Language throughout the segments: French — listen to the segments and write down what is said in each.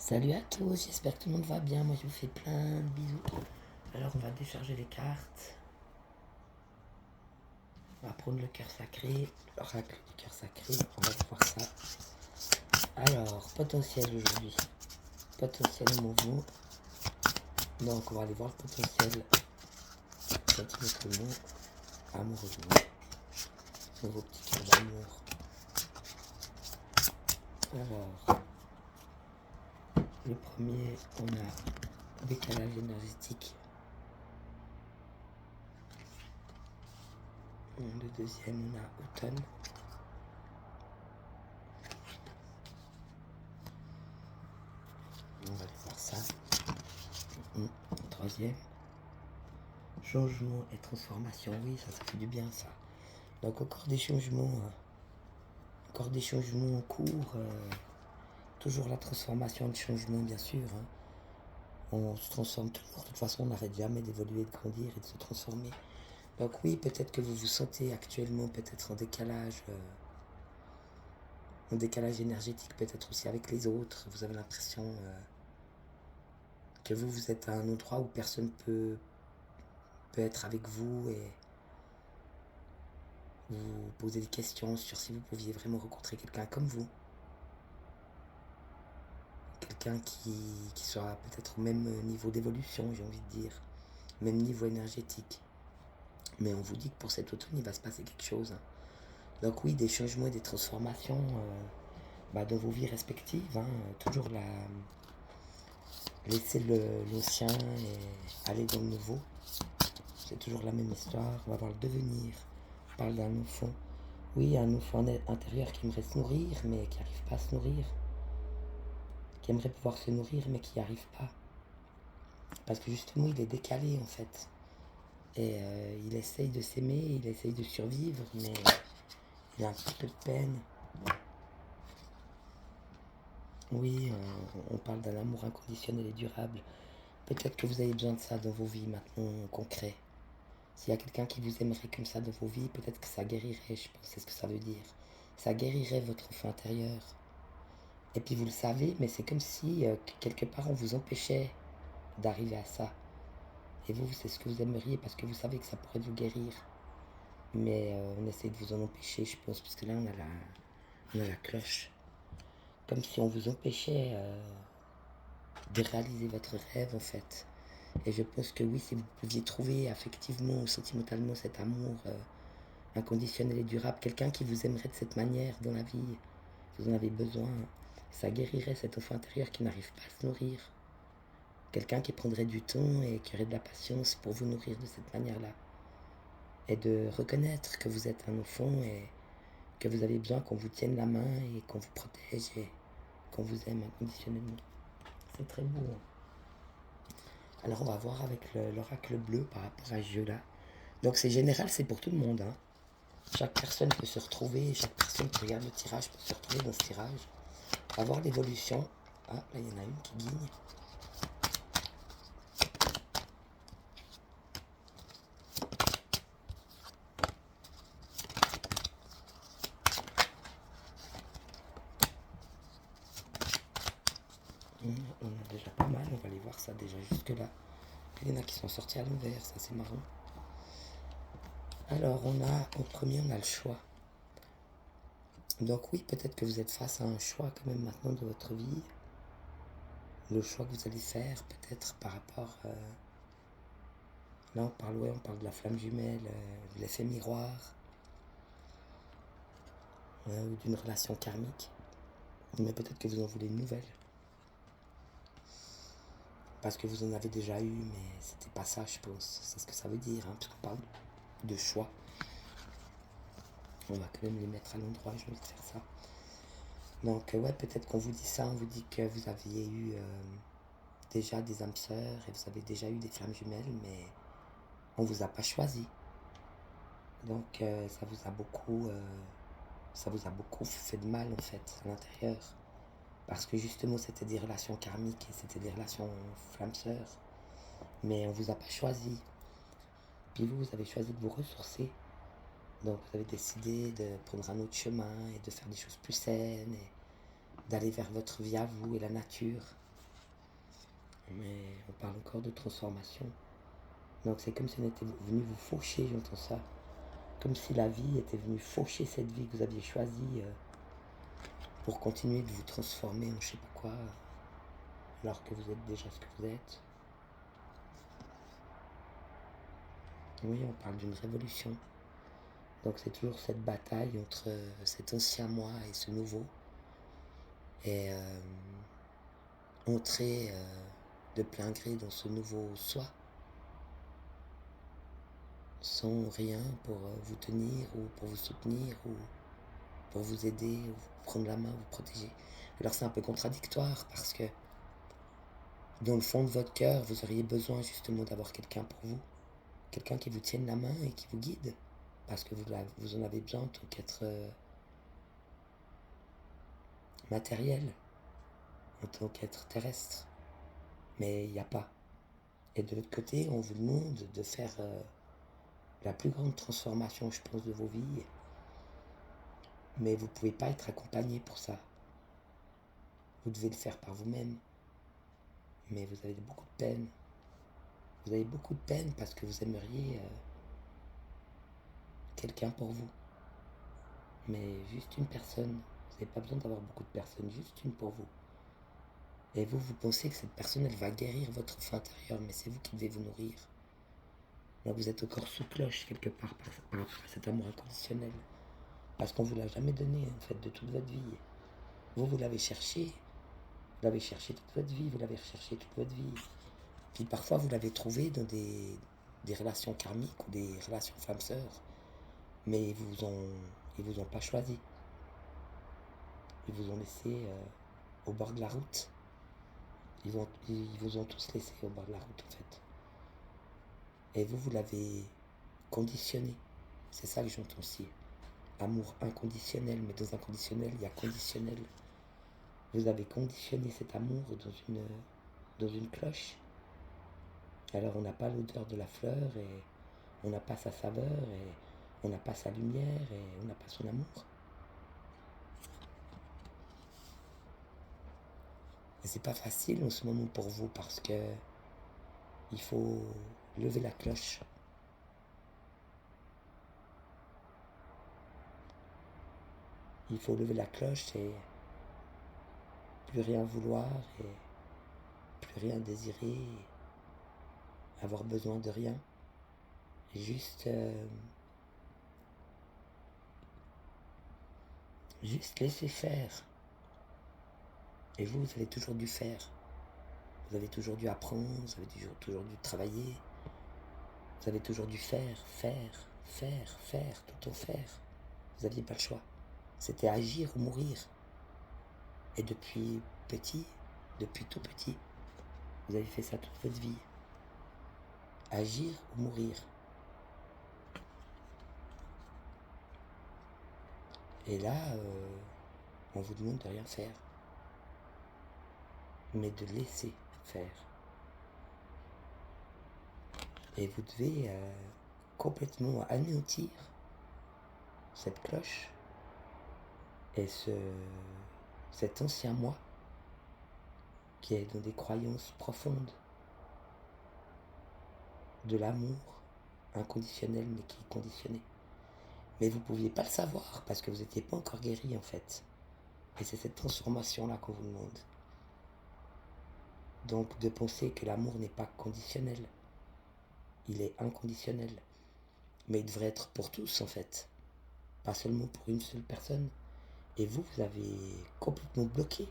Salut à tous, j'espère que tout le monde va bien. Moi je vous fais plein de bisous. Alors on va décharger les cartes. On va prendre le cœur sacré, l'oracle du cœur sacré. On va voir ça. Alors, potentiel aujourd'hui. Potentiel et mouvement. Donc on va aller voir le potentiel sentimentellement, amoureusement. Nouveau petit cœur d'amour. Alors, le premier, on a décalage énergétique. Le deuxième, on a automne. On va aller voir ça. Troisième, changement et transformation. Oui, ça fait du bien ça. Donc encore des changements en cours. Toujours la transformation et le changement, bien sûr. On se transforme toujours. De toute façon, on n'arrête jamais d'évoluer, de grandir et de se transformer. Donc oui, peut-être que vous vous sentez actuellement peut-être en décalage énergétique, peut-être aussi avec les autres. Vous avez l'impression que vous êtes à un endroit où personne peut être avec vous et vous poser des questions sur si vous pouviez vraiment rencontrer quelqu'un comme vous. Quelqu'un qui sera peut-être au même niveau d'évolution, j'ai envie de dire. Même niveau énergétique. Mais on vous dit que pour cet automne, il va se passer quelque chose. Donc oui, des changements et des transformations dans vos vies respectives. Toujours laisser l'ancien et aller dans le nouveau. C'est toujours la même histoire. On va voir le devenir. On parle d'un enfant. Oui, un enfant intérieur qui aimerait se nourrir, mais qui n'arrive pas à se nourrir. Qui aimerait pouvoir se nourrir, mais qui n'y arrive pas. Parce que justement, il est décalé, en fait. Et il essaye de s'aimer, il essaye de survivre, mais il a un petit peu de peine. Oui, on parle d'un amour inconditionnel et durable. Peut-être que vous avez besoin de ça dans vos vies maintenant, en concret. S'il y a quelqu'un qui vous aimerait comme ça dans vos vies, peut-être que ça guérirait, je pense, c'est ce que ça veut dire. Ça guérirait votre enfant intérieur. Et puis vous le savez, mais c'est comme si, quelque part, on vous empêchait d'arriver à ça. Et vous, c'est ce que vous aimeriez parce que vous savez que ça pourrait vous guérir. Mais on essaie de vous en empêcher, je pense, parce que là, on a la cloche. Comme si on vous empêchait de réaliser votre rêve, en fait. Et je pense que oui, si vous pouviez trouver affectivement ou sentimentalement cet amour inconditionnel et durable, quelqu'un qui vous aimerait de cette manière dans la vie, vous en avez besoin, ça guérirait cet enfant intérieur qui n'arrive pas à se nourrir. Quelqu'un qui prendrait du temps et qui aurait de la patience pour vous nourrir de cette manière-là. Et de reconnaître que vous êtes un enfant et que vous avez besoin qu'on vous tienne la main et qu'on vous protège et qu'on vous aime inconditionnellement. C'est très beau. Alors on va voir avec l'oracle bleu par rapport à ce jeu-là. Donc c'est général, c'est pour tout le monde. Chaque personne peut se retrouver, chaque personne qui regarde le tirage peut se retrouver dans ce tirage. On va voir l'évolution. Ah, là il y en a une qui guigne. On a déjà pas mal, on va aller voir ça déjà jusque-là. Il y en a qui sont sortis à l'envers, ça c'est marrant. Alors en premier on a le choix. Donc oui, peut-être que vous êtes face à un choix quand même maintenant de votre vie. Le choix que vous allez faire peut-être par rapport... là on parle de la flamme jumelle, de l'effet miroir, ou d'une relation karmique. Mais peut-être que vous en voulez une nouvelle. Parce que vous en avez déjà eu, mais c'était pas ça, je pense. C'est ce que ça veut dire, puisqu'on parle de choix. On va quand même les mettre à l'endroit, j'ai envie de faire ça. Donc ouais, peut-être qu'on vous dit ça, on vous dit que vous aviez eu déjà des âmes sœurs et vous avez déjà eu des flammes jumelles, mais on vous a pas choisi. Donc ça vous a beaucoup fait de mal en fait à l'intérieur. Parce que justement c'était des relations karmiques et c'était des relations flammes sœurs. Mais on vous a pas choisi. Puis vous avez choisi de vous ressourcer. Donc vous avez décidé de prendre un autre chemin et de faire des choses plus saines et d'aller vers votre vie à vous et la nature. mais on parle encore de transformation. Donc c'est comme si on était venu vous faucher, j'entends ça. Comme si la vie était venue faucher cette vie que vous aviez choisie pour continuer de vous transformer en je sais pas quoi, alors que vous êtes déjà ce que vous êtes. Oui, on parle d'une révolution. Donc c'est toujours cette bataille entre cet ancien moi et ce nouveau. Et entrer de plein gré dans ce nouveau soi, sans rien pour vous tenir ou pour vous soutenir ou pour vous aider ou vous prendre la main, vous protéger. Alors c'est un peu contradictoire parce que dans le fond de votre cœur, vous auriez besoin justement d'avoir quelqu'un pour vous, quelqu'un qui vous tienne la main et qui vous guide, parce que vous en avez besoin en tant qu'être matériel, en tant qu'être terrestre. Mais il n'y a pas. Et de l'autre côté, on vous demande de faire la plus grande transformation, je pense, de vos vies. Mais vous ne pouvez pas être accompagné pour ça. Vous devez le faire par vous-même. Mais vous avez beaucoup de peine. Vous avez beaucoup de peine parce que vous aimeriez quelqu'un pour vous. Mais juste une personne. Vous n'avez pas besoin d'avoir beaucoup de personnes, juste une pour vous. Et vous, vous pensez que cette personne, elle va guérir votre enfant intérieur, mais c'est vous qui devez vous nourrir. Là, vous êtes encore sous cloche quelque part par rapport à cet amour inconditionnel. Parce qu'on ne vous l'a jamais donné, en fait, de toute votre vie. Vous l'avez cherché. Vous l'avez cherché toute votre vie, vous l'avez recherché toute votre vie. Puis parfois, vous l'avez trouvé dans des relations karmiques ou des relations femmes-sœurs. Mais ils vous ont pas choisi. Ils vous ont laissé au bord de la route. Ils vous ont tous laissé au bord de la route, en fait. Et vous l'avez conditionné. C'est ça que j'entends aussi. Amour inconditionnel, mais dans inconditionnel, il y a conditionnel. Vous avez conditionné cet amour dans une cloche. Alors on n'a pas l'odeur de la fleur et on n'a pas sa saveur et on n'a pas sa lumière et on n'a pas son amour. Et c'est pas facile en ce moment pour vous parce que il faut lever la cloche. Il faut lever la cloche et plus rien vouloir et plus rien désirer, avoir besoin de rien. Juste, juste laisser faire. Et vous avez toujours dû faire. Vous avez toujours dû apprendre, vous avez toujours dû travailler. Vous avez toujours dû faire, tout au faire. Vous n'aviez pas le choix. C'était agir ou mourir. Et depuis tout petit, vous avez fait ça toute votre vie. Agir ou mourir. Et là, on vous demande de rien faire. Mais de laisser faire. Et vous devez complètement anéantir cette cloche et cet ancien moi qui est dans des croyances profondes de l'amour inconditionnel mais qui est conditionné. Mais vous ne pouviez pas le savoir parce que vous n'étiez pas encore guéri en fait. Et c'est cette transformation-là qu'on vous demande. Donc de penser que l'amour n'est pas conditionnel. Il est inconditionnel. Mais il devrait être pour tous en fait. Pas seulement pour une seule personne. Et vous avez complètement bloqué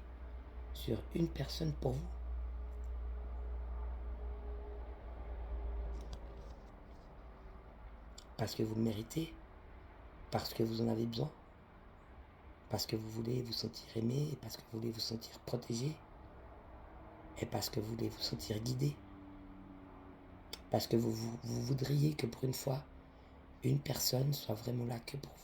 sur une personne pour vous. Parce que vous le méritez. Parce que vous en avez besoin. Parce que vous voulez vous sentir aimé. Parce que vous voulez vous sentir protégé. Et parce que vous voulez vous sentir guidé. Parce que vous voudriez que pour une fois, une personne soit vraiment là que pour vous.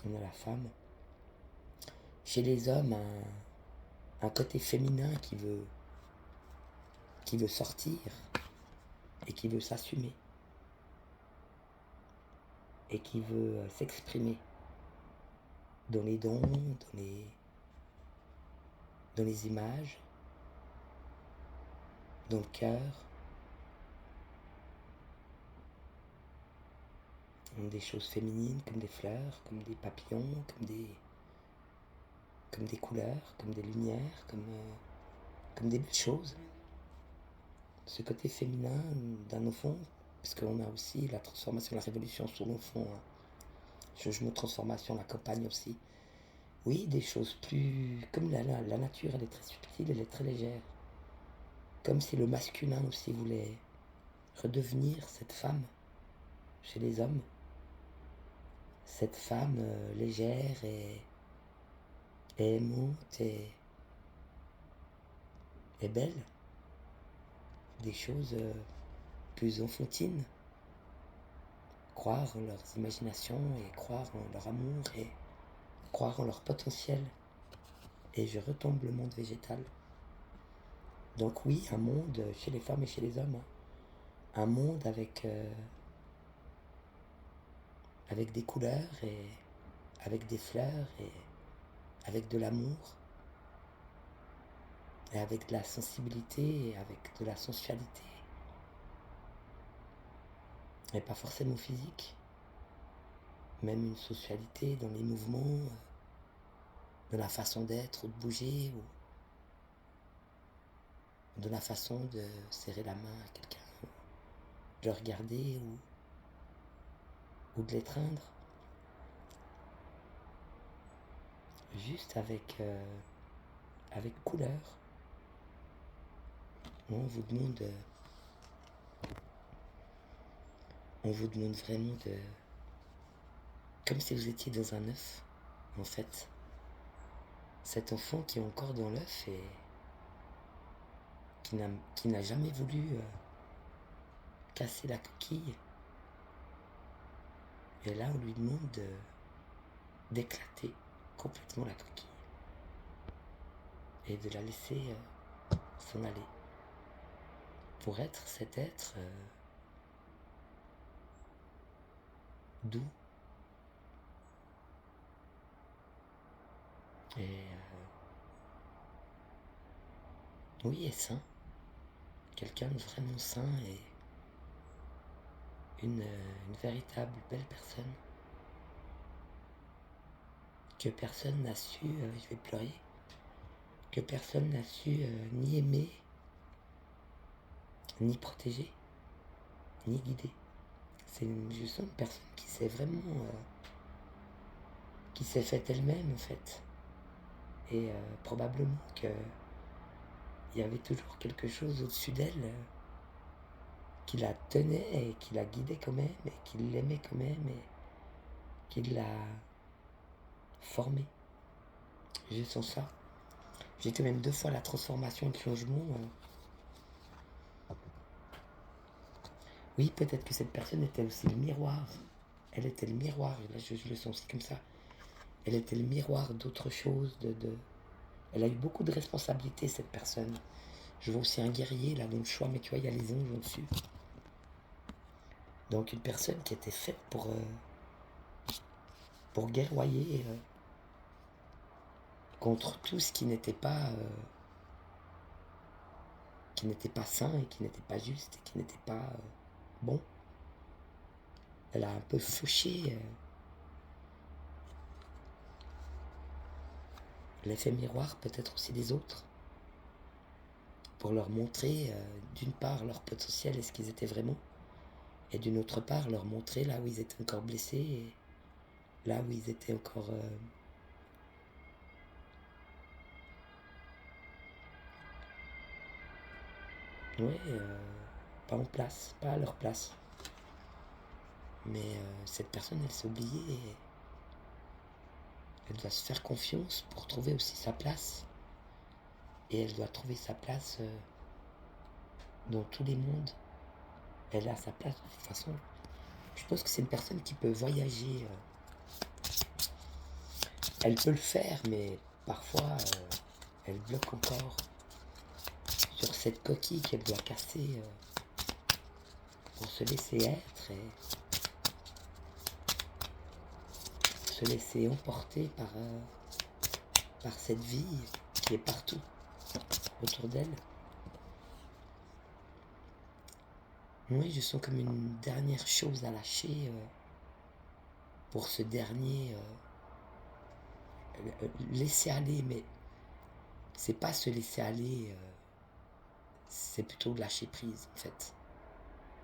On a la femme. Chez les hommes, un côté féminin qui veut sortir et qui veut s'assumer et qui veut s'exprimer dans les dons, dans les images, dans le cœur, des choses féminines comme des fleurs, comme des papillons, comme des couleurs, comme des lumières, comme des belles choses. Ce côté féminin d'un enfant, parce qu'on a aussi la transformation, la révolution sur l'enfant, hein. Changement de transformation, la campagne aussi. Oui, des choses plus... Comme la nature, elle est très subtile, elle est très légère. Comme si le masculin aussi voulait redevenir cette femme chez les hommes. Cette femme légère et aimante et belle. Des choses plus enfantines. Croire en leurs imaginations et croire en leur amour et croire en leur potentiel. Et je retombe le monde végétal. Donc oui, un monde chez les femmes et chez les hommes. Un monde avec des couleurs et avec des fleurs et avec de l'amour et avec de la sensibilité et avec de la sensualité. Et pas forcément physique, même une sensualité dans les mouvements, dans la façon d'être ou de bouger, ou dans la façon de serrer la main à quelqu'un, de le regarder ou de l'étreindre. Juste avec couleur. On vous demande vraiment de... Comme si vous étiez dans un œuf, en fait. Cet enfant qui est encore dans l'œuf et qui n'a jamais voulu casser la coquille. Et là, on lui demande d'éclater complètement la coquille et de la laisser s'en aller pour être cet être doux et oui, et sain, quelqu'un de vraiment sain et une véritable belle personne que personne n'a su, je vais pleurer, que personne n'a su ni aimer, ni protéger, ni guider. Je sens une personne qui s'est vraiment... qui s'est faite elle-même en fait. Et probablement qu'il y avait toujours quelque chose au-dessus d'elle qui la tenait et qui la guidait quand même et qui l'aimait quand même et qui l'a formée. Je sens ça. J'ai quand même 2 fois la transformation et le changement. Oui, peut-être que cette personne était aussi le miroir. Elle était le miroir, là je le sens aussi comme ça. Elle était le miroir d'autre chose, Elle a eu beaucoup de responsabilités, cette personne. Je vois aussi un guerrier là dans le choix, mais tu vois, il y a les anges au-dessus. Donc une personne qui était faite pour guerroyer contre tout ce qui n'était pas sain et qui n'était pas juste et qui n'était pas bon. Elle a un peu fauché l'effet miroir peut-être aussi des autres pour leur montrer d'une part leur potentiel et ce qu'ils étaient vraiment et d'une autre part leur montrer là où ils étaient encore blessés et là où ils étaient encore pas en place, pas à leur place. Mais cette personne, elle s'est oubliée et elle doit se faire confiance pour trouver aussi sa place. Et elle doit trouver sa place dans tous les mondes. Elle a sa place de toute façon. Je pense que c'est une personne qui peut voyager. Elle peut le faire, mais parfois, elle bloque encore sur cette coquille qu'elle doit casser pour se laisser être et se laisser emporter par par cette vie qui est partout autour d'elle. Moi, je sens comme une dernière chose à lâcher pour ce dernier laisser aller, mais c'est pas se laisser aller, c'est plutôt lâcher prise en fait.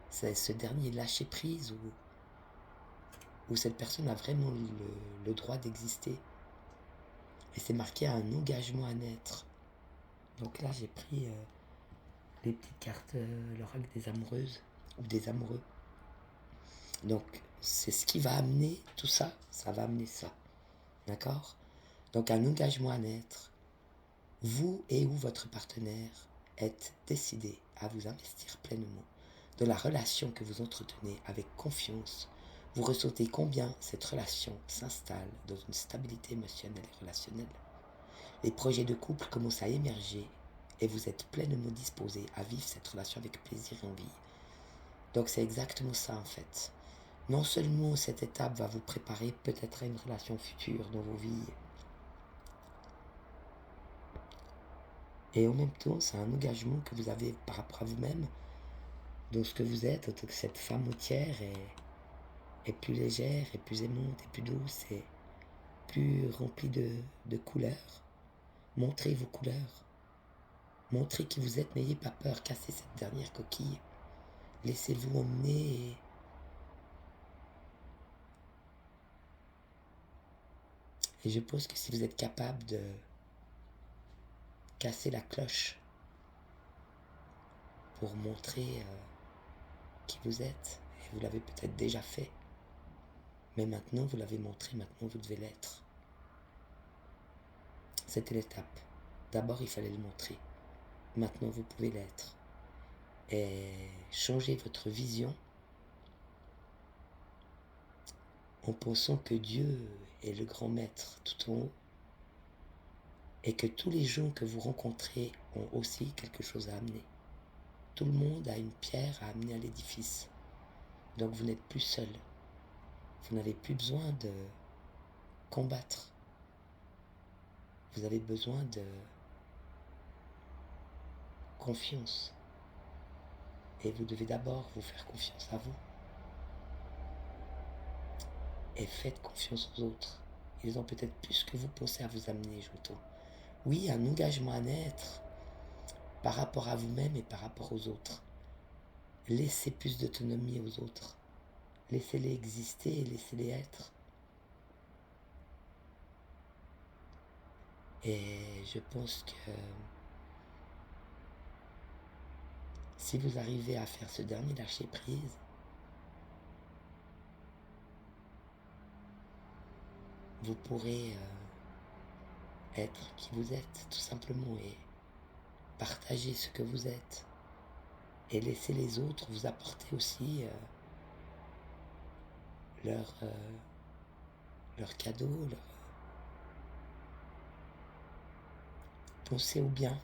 C'est ce dernier lâcher prise où cette personne a vraiment le droit d'exister. Et c'est marqué un engagement à naître. Donc là, j'ai pris les petites cartes, l'oracle des amoureuses ou des amoureux. Donc, c'est ce qui va amener tout ça, ça va amener ça. D'accord? Donc, un engagement à naître. Vous et ou votre partenaire êtes décidés à vous investir pleinement dans la relation que vous entretenez avec confiance. Vous ressentez combien cette relation s'installe dans une stabilité émotionnelle et relationnelle. Les projets de couple commencent à émerger et vous êtes pleinement disposé à vivre cette relation avec plaisir et envie. Donc c'est exactement ça en fait. Non seulement cette étape va vous préparer peut-être à une relation future dans vos vies, et en même temps c'est un engagement que vous avez par rapport à vous-même, dans ce que vous êtes, en tant que cette femme entière est plus légère, et plus aimante, et plus douce, et plus remplie de couleurs. Montrez vos couleurs. Montrez qui vous êtes, n'ayez pas peur, cassez cette dernière coquille. Laissez-vous emmener et je pense que si vous êtes capable de casser la cloche pour montrer qui vous êtes, et vous l'avez peut-être déjà fait, mais maintenant vous l'avez montré, maintenant vous devez l'être. C'était l'étape. D'abord il fallait le montrer, maintenant vous pouvez l'être. Et changez votre vision en pensant que Dieu est le grand maître tout en haut et que tous les gens que vous rencontrez ont aussi quelque chose à amener. Tout le monde a une pierre à amener à l'édifice. Donc vous n'êtes plus seul. Vous n'avez plus besoin de combattre. Vous avez besoin de confiance. Et vous devez d'abord vous faire confiance à vous. Et faites confiance aux autres. Ils ont peut-être plus que vous pensez à vous amener, j'entends. Oui, un engagement à naître par rapport à vous-même et par rapport aux autres. Laissez plus d'autonomie aux autres. Laissez-les exister et laissez-les être. Et je pense que si vous arrivez à faire ce dernier lâcher prise, vous pourrez être qui vous êtes, tout simplement, et partager ce que vous êtes. Et laisser les autres vous apporter aussi leur cadeau, leur pensée au bien.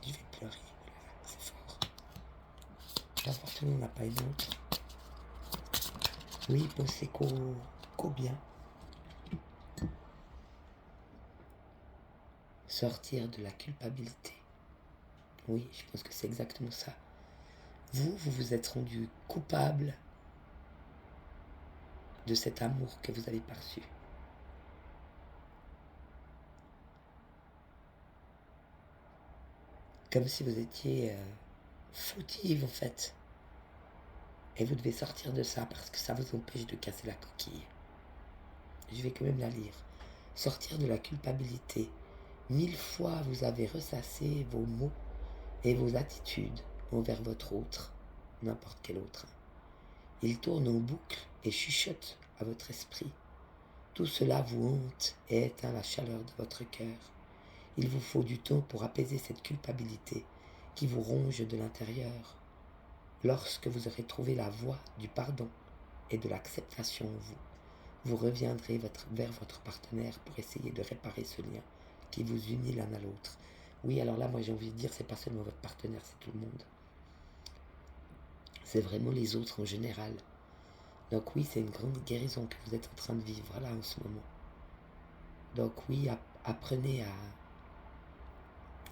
Je vais pleurer, oh là là, c'est fort. L'appartement n'a pas une autre. Oui, pensez qu'au bien. Sortir de la culpabilité. Oui, je pense que c'est exactement ça. Vous vous êtes rendu coupable de cet amour que vous avez perçu. Comme si vous étiez fautive en fait. Et vous devez sortir de ça parce que ça vous empêche de casser la coquille. Je vais quand même la lire. Sortir de la culpabilité. 1000 fois vous avez ressassé vos mots et vos attitudes envers votre autre, n'importe quel autre. Il tourne en boucle et chuchote à votre esprit. Tout cela vous hante et éteint la chaleur de votre cœur. Il vous faut du temps pour apaiser cette culpabilité qui vous ronge de l'intérieur. Lorsque vous aurez trouvé la voie du pardon et de l'acceptation en vous, vous reviendrez vers votre partenaire pour essayer de réparer ce lien qui vous unit l'un à l'autre. Oui, alors là, moi j'ai envie de dire, c'est pas seulement votre partenaire, c'est tout le monde. C'est vraiment les autres en général. Donc oui, c'est une grande guérison que vous êtes en train de vivre là en ce moment. Donc oui, apprenez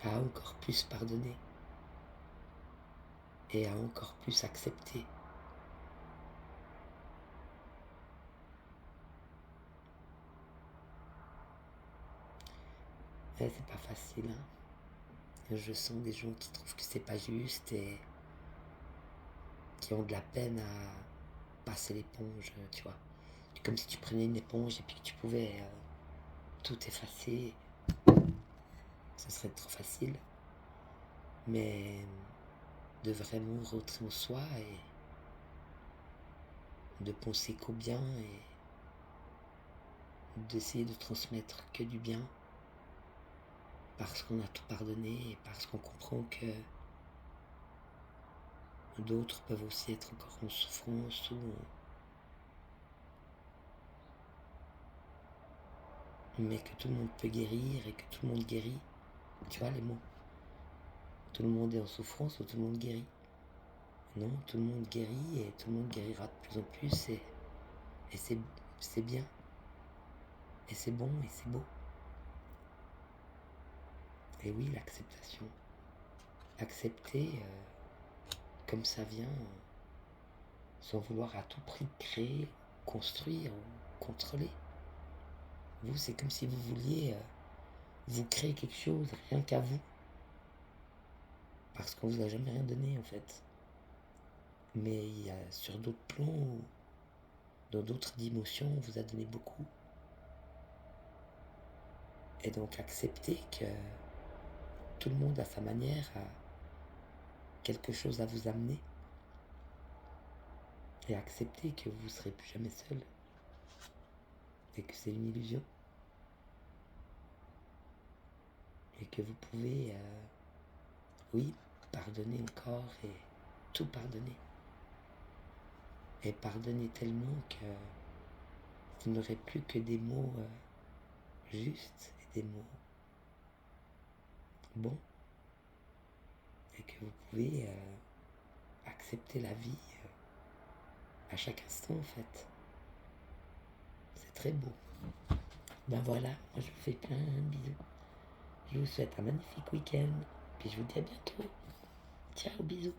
à encore plus pardonner et à encore plus accepter. C'est pas facile, hein. Je sens des gens qui trouvent que c'est pas juste et qui ont de la peine à passer l'éponge, tu vois. Comme si tu prenais une éponge et puis que tu pouvais tout effacer. Ce serait trop facile. Mais de vraiment rentrer en soi et de penser qu'au bien et d'essayer de transmettre que du bien parce qu'on a tout pardonné et parce qu'on comprend que d'autres peuvent aussi être encore en souffrance mais que tout le monde peut guérir et que tout le monde guérit. Tu vois les mots. Tout le monde est en souffrance ou tout le monde guérit. Non, tout le monde guérit et tout le monde guérira de plus en plus et c'est bien. Et c'est bon et c'est beau. Et oui, l'acceptation. Accepter comme ça vient, sans vouloir à tout prix créer, construire ou contrôler. Vous, c'est comme si vous vouliez vous créer quelque chose rien qu'à vous. Parce qu'on vous a jamais rien donné en fait. Mais il y a sur d'autres plans, dans d'autres dimensions, on vous a donné beaucoup. Et donc accepter que tout le monde à sa manière a quelque chose à vous amener. Et accepter que vous ne serez plus jamais seul. Et que c'est une illusion. Et que vous pouvez, oui, pardonner encore et tout pardonner. Et pardonner tellement que vous n'aurez plus que des mots justes et des mots bons. Et que vous pouvez accepter la vie à chaque instant en fait. C'est très beau. Ben voilà, moi je vous fais plein de bisous. Je vous souhaite un magnifique week-end. Puis je vous dis à bientôt. Ciao, bisous.